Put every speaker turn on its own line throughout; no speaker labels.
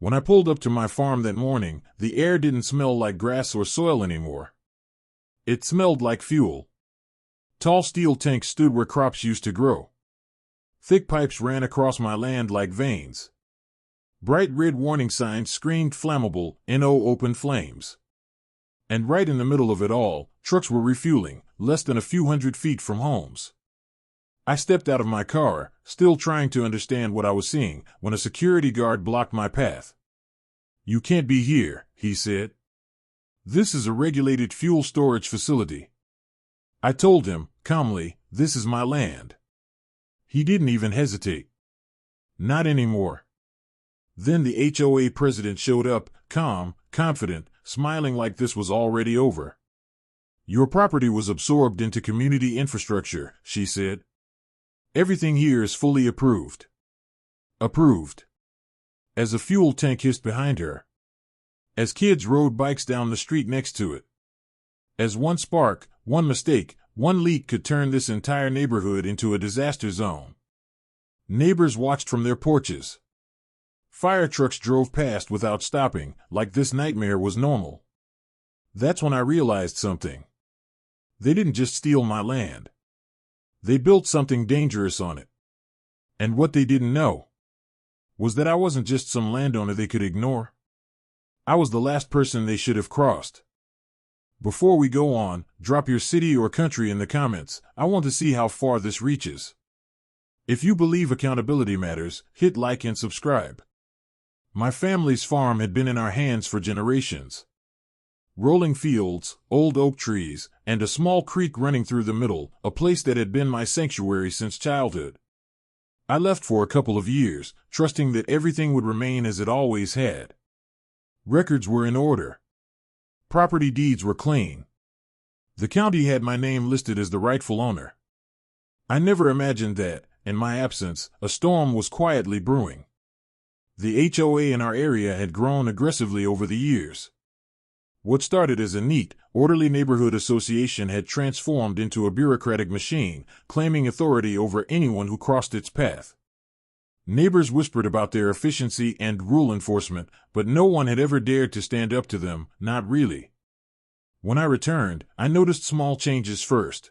When I pulled up to my farm that morning, the air didn't smell like grass or soil anymore. It smelled like fuel. Tall steel tanks stood where crops used to grow. Thick pipes ran across my land like veins. Bright red warning signs screamed flammable, NO open flames. And right in the middle of it all, trucks were refueling, less than a few hundred feet from homes. I stepped out of my car, still trying to understand what I was seeing, when a security guard blocked my path. "You can't be here," he said. "This is a regulated fuel storage facility." I told him, calmly, "This is my land." He didn't even hesitate. "Not anymore." Then the HOA president showed up, calm, confident, smiling like this was already over. "Your property was absorbed into community infrastructure," she said. "Everything here is fully approved." Approved. As a fuel tank hissed behind her. As kids rode bikes down the street next to it. As one spark, one mistake, one leak could turn this entire neighborhood into a disaster zone. Neighbors watched from their porches. Fire trucks drove past without stopping, like this nightmare was normal. That's when I realized something. They didn't just steal my land. They built something dangerous on it. And what they didn't know was that I wasn't just some landowner they could ignore. I was the last person they should have crossed. Before we go on, drop your city or country in the comments. I want to see how far this reaches. If you believe accountability matters, hit like and subscribe. My family's farm had been in our hands for generations. Rolling fields, old oak trees, and a small creek running through the middle, a place that had been my sanctuary since childhood. I left for a couple of years, trusting that everything would remain as it always had. Records were in order. Property deeds were clean. The county had my name listed as the rightful owner. I never imagined that, in my absence, a storm was quietly brewing. The HOA in our area had grown aggressively over the years. What started as a neat, orderly neighborhood association had transformed into a bureaucratic machine, claiming authority over anyone who crossed its path. Neighbors whispered about their efficiency and rule enforcement, but no one had ever dared to stand up to them, not really. When I returned, I noticed small changes first.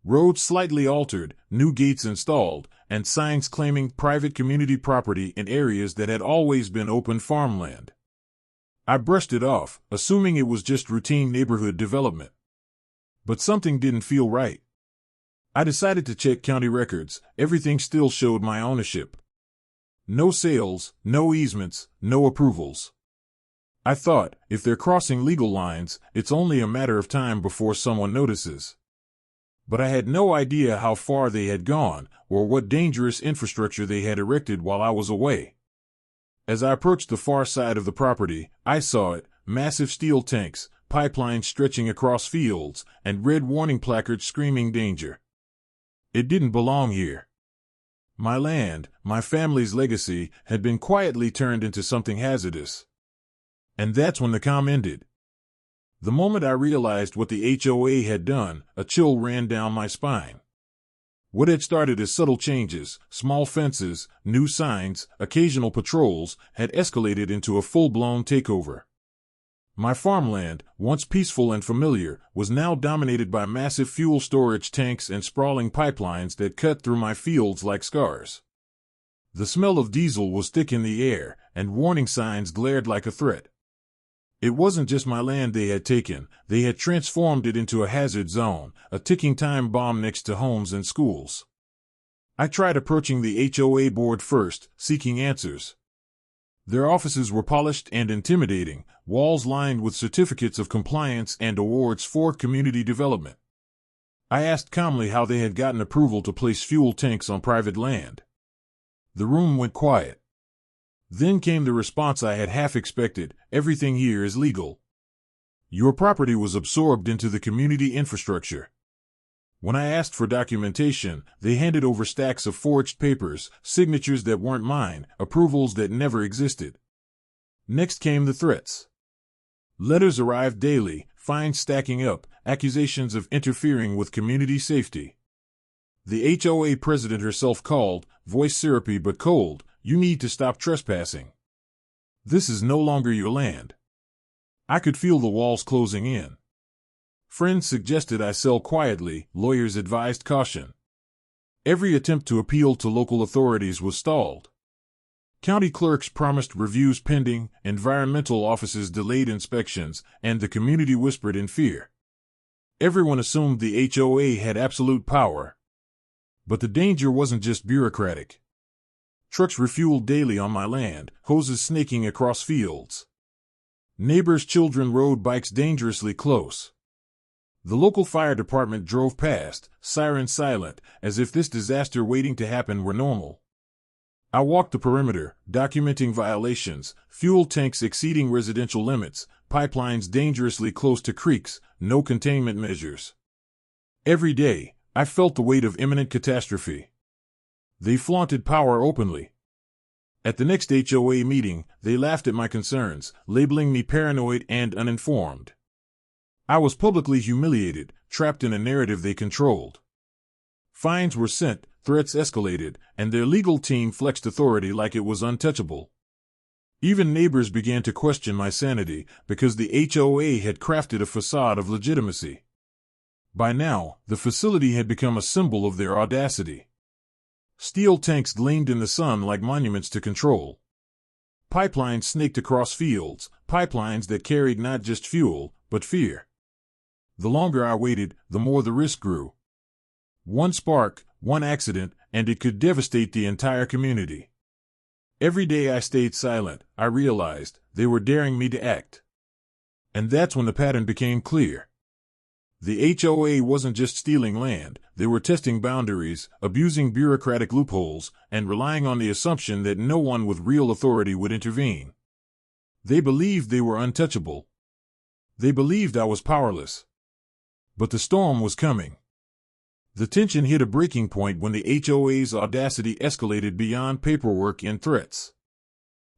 Roads slightly altered, new gates installed, and signs claiming private community property in areas that had always been open farmland. I brushed it off, assuming it was just routine neighborhood development. But something didn't feel right. I decided to check county records. Everything still showed my ownership. No sales, no easements, no approvals. I thought, if they're crossing legal lines, it's only a matter of time before someone notices. But I had no idea how far they had gone, or what dangerous infrastructure they had erected while I was away. As I approached the far side of the property, I saw it, massive steel tanks, pipelines stretching across fields, and red warning placards screaming danger. It didn't belong here. My land, my family's legacy, had been quietly turned into something hazardous. And that's when the calm ended. The moment I realized what the HOA had done, a chill ran down my spine. What had started as subtle changes, small fences, new signs, occasional patrols, had escalated into a full-blown takeover. My farmland, once peaceful and familiar, was now dominated by massive fuel storage tanks and sprawling pipelines that cut through my fields like scars. The smell of diesel was thick in the air, and warning signs glared like a threat. It wasn't just my land they had taken, they had transformed it into a hazard zone, a ticking time bomb next to homes and schools. I tried approaching the HOA board first, seeking answers. Their offices were polished and intimidating, walls lined with certificates of compliance and awards for community development. I asked calmly how they had gotten approval to place fuel tanks on private land. The room went quiet. Then came the response I had half expected: everything here is legal. Your property was absorbed into the community infrastructure. When I asked for documentation, they handed over stacks of forged papers, signatures that weren't mine, approvals that never existed. Next came the threats. Letters arrived daily, fines stacking up, accusations of interfering with community safety. The HOA president herself called, voice syrupy but cold, "You need to stop trespassing." This is no longer your land. I could feel the walls closing in. Friends suggested I sell quietly, lawyers advised caution. Every attempt to appeal to local authorities was stalled. County clerks promised reviews pending, environmental offices delayed inspections, and the community whispered in fear. Everyone assumed the HOA had absolute power. But the danger wasn't just bureaucratic. Trucks refueled daily on my land, hoses snaking across fields. Neighbors' children rode bikes dangerously close. The local fire department drove past, sirens silent, as if this disaster waiting to happen were normal. I walked the perimeter, documenting violations, fuel tanks exceeding residential limits, pipelines dangerously close to creeks, no containment measures. Every day, I felt the weight of imminent catastrophe. They flaunted power openly. At the next HOA meeting, they laughed at my concerns, labeling me paranoid and uninformed. I was publicly humiliated, trapped in a narrative they controlled. Fines were sent, threats escalated, and their legal team flexed authority like it was untouchable. Even neighbors began to question my sanity because the HOA had crafted a facade of legitimacy. By now, the facility had become a symbol of their audacity. Steel tanks gleamed in the sun like monuments to control. Pipelines snaked across fields, pipelines that carried not just fuel, but fear. The longer I waited, the more the risk grew. One spark, one accident, and it could devastate the entire community. Every day I stayed silent, I realized they were daring me to act. And that's when the pattern became clear. The HOA wasn't just stealing land, they were testing boundaries, abusing bureaucratic loopholes, and relying on the assumption that no one with real authority would intervene. They believed they were untouchable. They believed I was powerless. But the storm was coming. The tension hit a breaking point when the HOA's audacity escalated beyond paperwork and threats.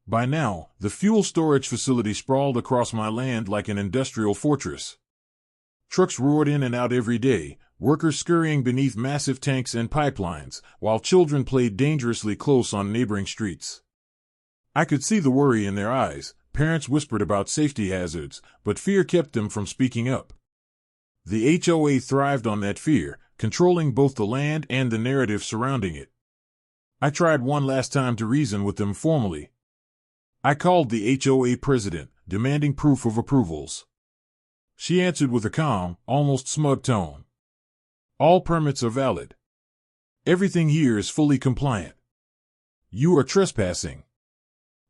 By now, the fuel storage facility sprawled across my land like an industrial fortress. Trucks roared in and out every day, workers scurrying beneath massive tanks and pipelines, while children played dangerously close on neighboring streets. I could see the worry in their eyes. Parents whispered about safety hazards, but fear kept them from speaking up. The HOA thrived on that fear, controlling both the land and the narrative surrounding it. I tried one last time to reason with them formally. I called the HOA president, demanding proof of approvals. She answered with a calm, almost smug tone. All permits are valid. Everything here is fully compliant. You are trespassing.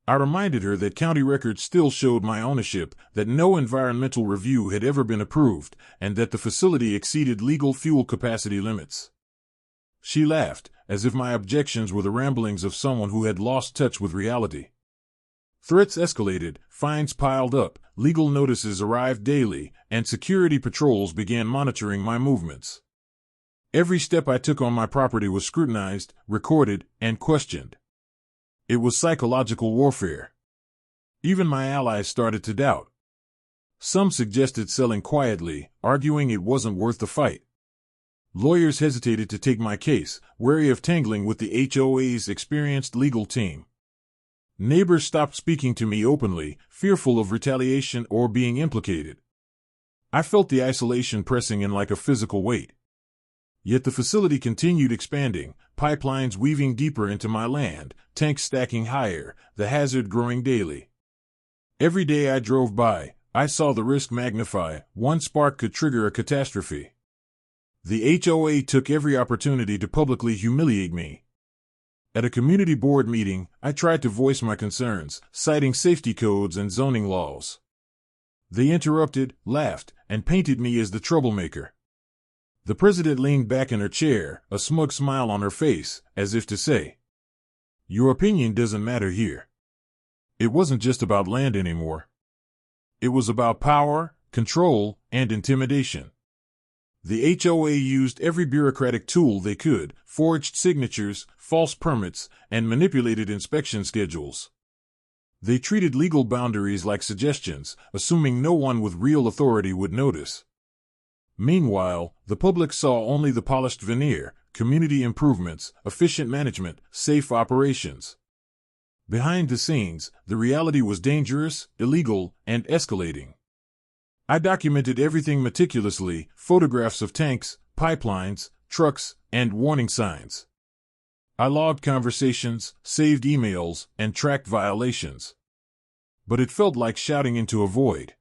I reminded her that county records still showed my ownership, that no environmental review had ever been approved, and that the facility exceeded legal fuel capacity limits. She laughed, as if my objections were the ramblings of someone who had lost touch with reality. Threats escalated, fines piled up, legal notices arrived daily, and security patrols began monitoring my movements. Every step I took on my property was scrutinized, recorded, and questioned. It was psychological warfare. Even my allies started to doubt. Some suggested selling quietly, arguing it wasn't worth the fight. Lawyers hesitated to take my case, wary of tangling with the HOA's experienced legal team. Neighbors stopped speaking to me openly, fearful of retaliation or being implicated. I felt the isolation pressing in like a physical weight. Yet the facility continued expanding, pipelines weaving deeper into my land, tanks stacking higher, the hazard growing daily. Every day I drove by, I saw the risk magnify. One spark could trigger a catastrophe. The HOA took every opportunity to publicly humiliate me. At a community board meeting, I tried to voice my concerns, citing safety codes and zoning laws. They interrupted, laughed, and painted me as the troublemaker. The president leaned back in her chair, a smug smile on her face, as if to say, "Your opinion doesn't matter here." It wasn't just about land anymore. It was about power, control, and intimidation. The HOA used every bureaucratic tool they could, forged signatures, false permits, and manipulated inspection schedules. They treated legal boundaries like suggestions, assuming no one with real authority would notice. Meanwhile, the public saw only the polished veneer, community improvements, efficient management, safe operations. Behind the scenes, the reality was dangerous, illegal, and escalating. I documented everything meticulously: photographs of tanks, pipelines, trucks, and warning signs. I logged conversations, saved emails, and tracked violations. But it felt like shouting into a void.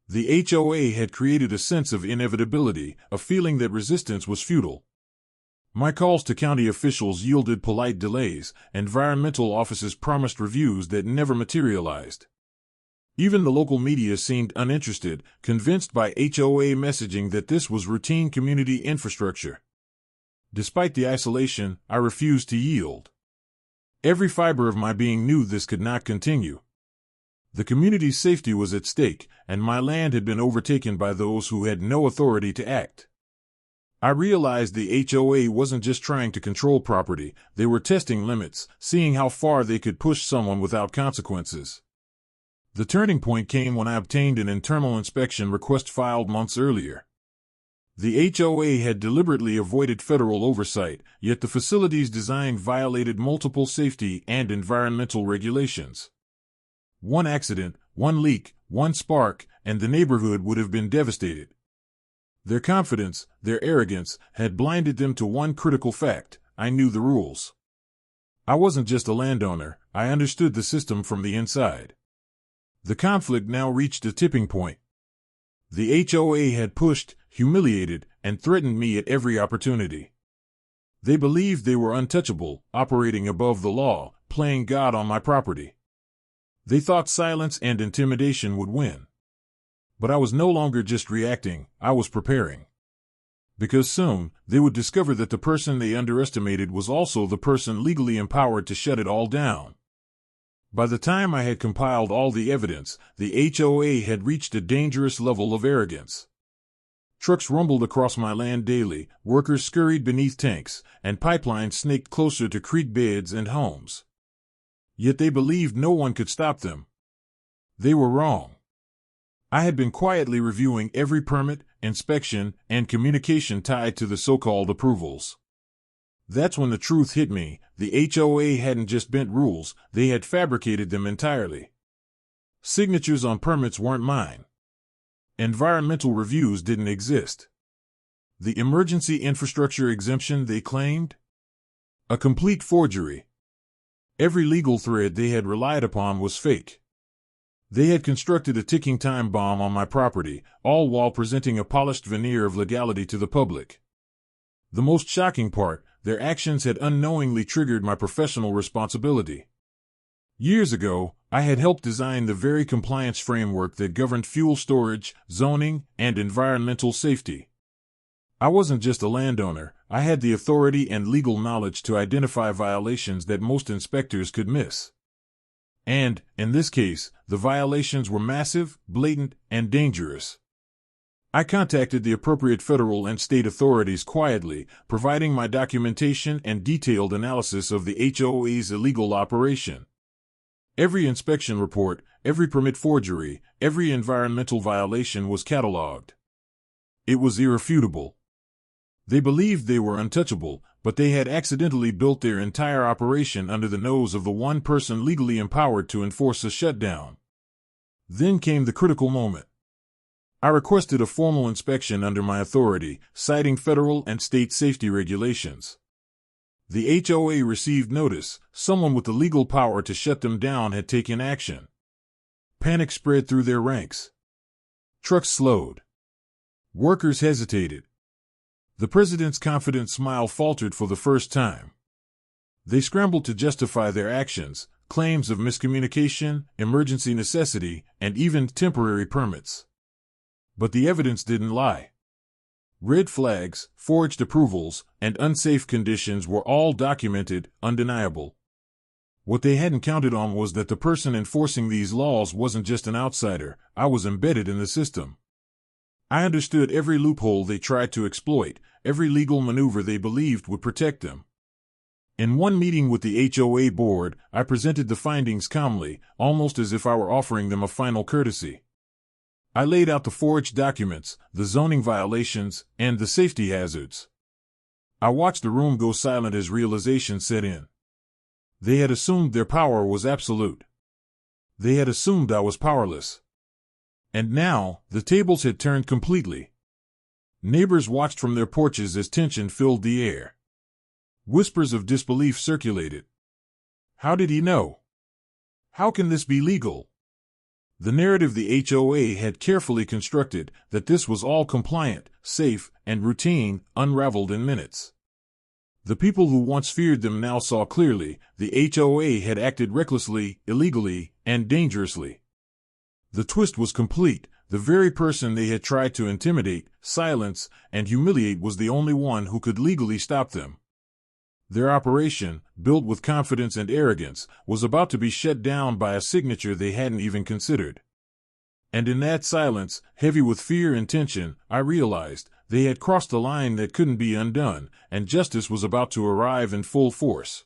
The HOA had created a sense of inevitability, a feeling that resistance was futile. My calls to county officials yielded polite delays. Environmental offices promised reviews that never materialized. Even the local media seemed uninterested, convinced by HOA messaging that this was routine community infrastructure. Despite the isolation, I refused to yield. Every fiber of my being knew this could not continue. The community's safety was at stake, and my land had been overtaken by those who had no authority to act. I realized the HOA wasn't just trying to control property, they were testing limits, seeing how far they could push someone without consequences. The turning point came when I obtained an internal inspection request filed months earlier. The HOA had deliberately avoided federal oversight, yet the facility's design violated multiple safety and environmental regulations. One accident, one leak, one spark, and the neighborhood would have been devastated. Their confidence, their arrogance, had blinded them to one critical fact: I knew the rules. I wasn't just a landowner, I understood the system from the inside. The conflict now reached a tipping point. The HOA had pushed, humiliated, and threatened me at every opportunity. They believed they were untouchable, operating above the law, playing God on my property. They thought silence and intimidation would win. But I was no longer just reacting, I was preparing. Because soon, they would discover that the person they underestimated was also the person legally empowered to shut it all down. By the time I had compiled all the evidence, the HOA had reached a dangerous level of arrogance. Trucks rumbled across my land daily, workers scurried beneath tanks, and pipelines snaked closer to creek beds and homes. Yet they believed no one could stop them. They were wrong. I had been quietly reviewing every permit, inspection, and communication tied to the so-called approvals. That's when the truth hit me: the HOA hadn't just bent rules, they had fabricated them entirely. Signatures on permits weren't mine. Environmental reviews didn't exist. The emergency infrastructure exemption they claimed? A complete forgery. Every legal thread they had relied upon was fake. They had constructed a ticking time bomb on my property, all while presenting a polished veneer of legality to the public. The most shocking part: their actions had unknowingly triggered my professional responsibility. Years ago, I had helped design the very compliance framework that governed fuel storage, zoning, and environmental safety. I wasn't just a landowner, I had the authority and legal knowledge to identify violations that most inspectors could miss. And, in this case, the violations were massive, blatant, and dangerous. I contacted the appropriate federal and state authorities quietly, providing my documentation and detailed analysis of the HOA's illegal operation. Every inspection report, every permit forgery, every environmental violation was cataloged. It was irrefutable. They believed they were untouchable, but they had accidentally built their entire operation under the nose of the one person legally empowered to enforce a shutdown. Then came the critical moment. I requested a formal inspection under my authority, citing federal and state safety regulations. The HOA received notice: someone with the legal power to shut them down had taken action. Panic spread through their ranks. Trucks slowed. Workers hesitated. The president's confident smile faltered for the first time. They scrambled to justify their actions: claims of miscommunication, emergency necessity, and even temporary permits. But the evidence didn't lie. Red flags, forged approvals, and unsafe conditions were all documented, undeniable. What they hadn't counted on was that the person enforcing these laws wasn't just an outsider. I was embedded in the system. I understood every loophole they tried to exploit, every legal maneuver they believed would protect them. In one meeting with the HOA board, I presented the findings calmly, almost as if I were offering them a final courtesy. I laid out the forged documents, the zoning violations, and the safety hazards. I watched the room go silent as realization set in. They had assumed their power was absolute. They had assumed I was powerless. And now, the tables had turned completely. Neighbors watched from their porches as tension filled the air. Whispers of disbelief circulated. How did he know? How can this be legal? The narrative the HOA had carefully constructed, that this was all compliant, safe, and routine, unraveled in minutes. The people who once feared them now saw clearly, the HOA had acted recklessly, illegally, and dangerously. The twist was complete. The very person they had tried to intimidate, silence, and humiliate was the only one who could legally stop them. Their operation, built with confidence and arrogance, was about to be shut down by a signature they hadn't even considered. And in that silence, heavy with fear and tension, I realized they had crossed a line that couldn't be undone, and justice was about to arrive in full force.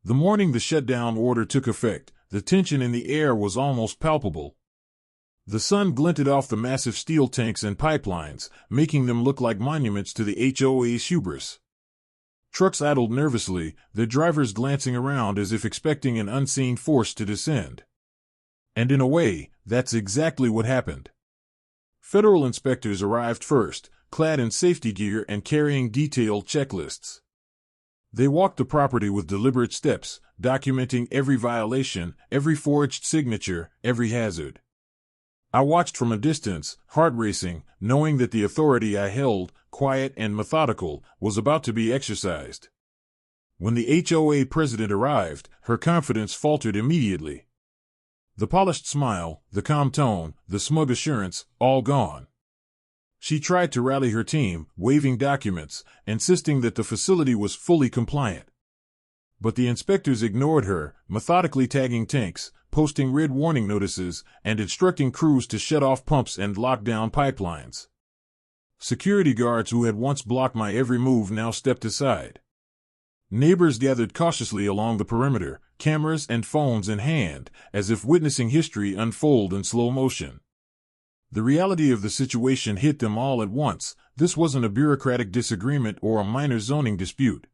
The morning the shutdown order took effect, the tension in the air was almost palpable. The sun glinted off the massive steel tanks and pipelines, making them look like monuments to the HOA's hubris. Trucks idled nervously, their drivers glancing around as if expecting an unseen force to descend. And in a way, that's exactly what happened. Federal inspectors arrived first, clad in safety gear and carrying detailed checklists. They walked the property with deliberate steps, documenting every violation, every forged signature, every hazard. I watched from a distance, heart racing, knowing that the authority I held, quiet and methodical, was about to be exercised. When the HOA president arrived, her confidence faltered immediately. The polished smile, the calm tone, the smug assurance, all gone. She tried to rally her team, waving documents, insisting that the facility was fully compliant. But the inspectors ignored her, methodically tagging tanks, posting red warning notices, and instructing crews to shut off pumps and lock down pipelines. Security guards who had once blocked my every move now stepped aside. Neighbors gathered cautiously along the perimeter, cameras and phones in hand, as if witnessing history unfold in slow motion. The reality of the situation hit them all at once. This wasn't a bureaucratic disagreement or a minor zoning dispute.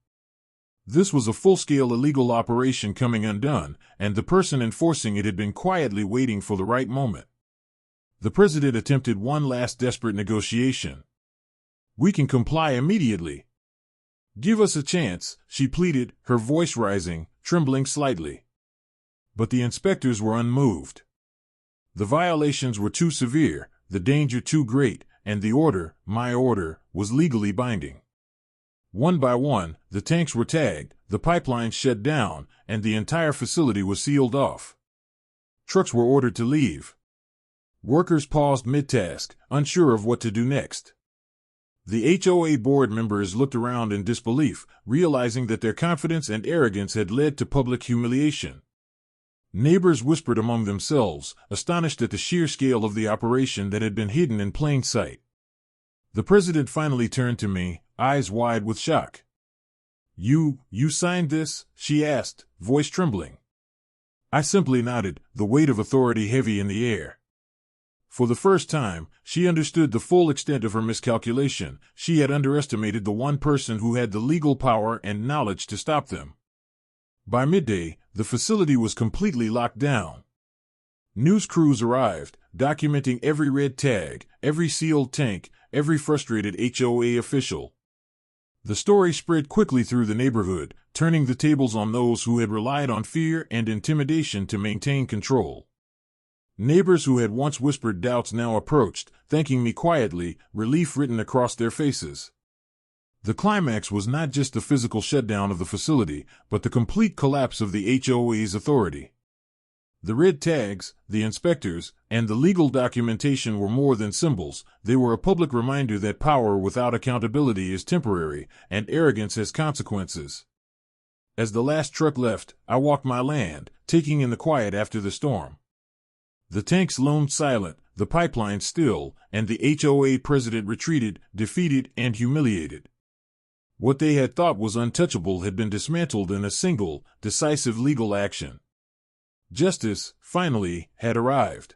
This was a full-scale illegal operation coming undone, and the person enforcing it had been quietly waiting for the right moment. The president attempted one last desperate negotiation. "We can comply immediately. Give us a chance," she pleaded, her voice rising, trembling slightly. But the inspectors were unmoved. The violations were too severe, the danger too great, and the order, my order, was legally binding. One by one, the tanks were tagged, the pipelines shut down, and the entire facility was sealed off. Trucks were ordered to leave. Workers paused mid-task, unsure of what to do next. The HOA board members looked around in disbelief, realizing that their confidence and arrogance had led to public humiliation. Neighbors whispered among themselves, astonished at the sheer scale of the operation that had been hidden in plain sight. The president finally turned to me, eyes wide with shock. You signed this?" she asked, voice trembling. I simply nodded, the weight of authority heavy in the air. For the first time, she understood the full extent of her miscalculation. She had underestimated the one person who had the legal power and knowledge to stop them. By midday, the facility was completely locked down. News crews arrived, documenting every red tag, every sealed tank, every frustrated HOA official. The story spread quickly through the neighborhood, turning the tables on those who had relied on fear and intimidation to maintain control. Neighbors who had once whispered doubts now approached, thanking me quietly, relief written across their faces. The climax was not just the physical shutdown of the facility, but the complete collapse of the HOA's authority. The red tags, the inspectors, and the legal documentation were more than symbols. They were a public reminder that power without accountability is temporary, and arrogance has consequences. As the last truck left, I walked my land, taking in the quiet after the storm. The tanks loomed silent, the pipeline still, and the HOA president retreated, defeated and humiliated. What they had thought was untouchable had been dismantled in a single, decisive legal action. Justice, finally, had arrived.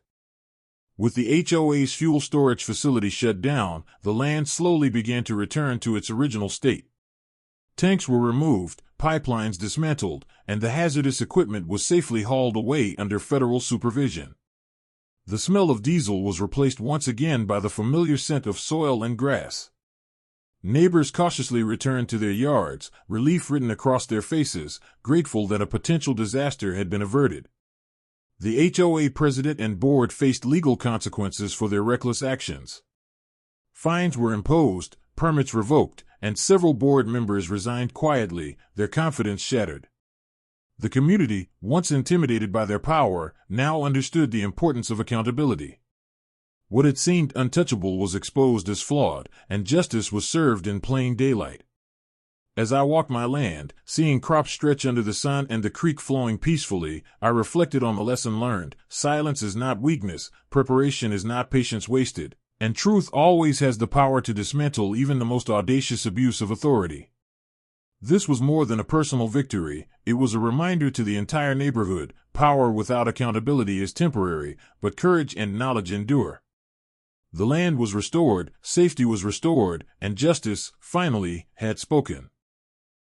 With the HOA's fuel storage facility shut down, the land slowly began to return to its original state. Tanks were removed, pipelines dismantled, and the hazardous equipment was safely hauled away under federal supervision. The smell of diesel was replaced once again by the familiar scent of soil and grass. Neighbors cautiously returned to their yards, relief written across their faces, grateful that a potential disaster had been averted. The HOA president and board faced legal consequences for their reckless actions. Fines were imposed, permits revoked, and several board members resigned quietly, their confidence shattered. The community, once intimidated by their power, now understood the importance of accountability. What had seemed untouchable was exposed as flawed, and justice was served in plain daylight. As I walked my land, seeing crops stretch under the sun and the creek flowing peacefully, I reflected on the lesson learned: silence is not weakness, preparation is not patience wasted, and truth always has the power to dismantle even the most audacious abuse of authority. This was more than a personal victory, it was a reminder to the entire neighborhood: power without accountability is temporary, but courage and knowledge endure. The land was restored, safety was restored, and justice, finally, had spoken.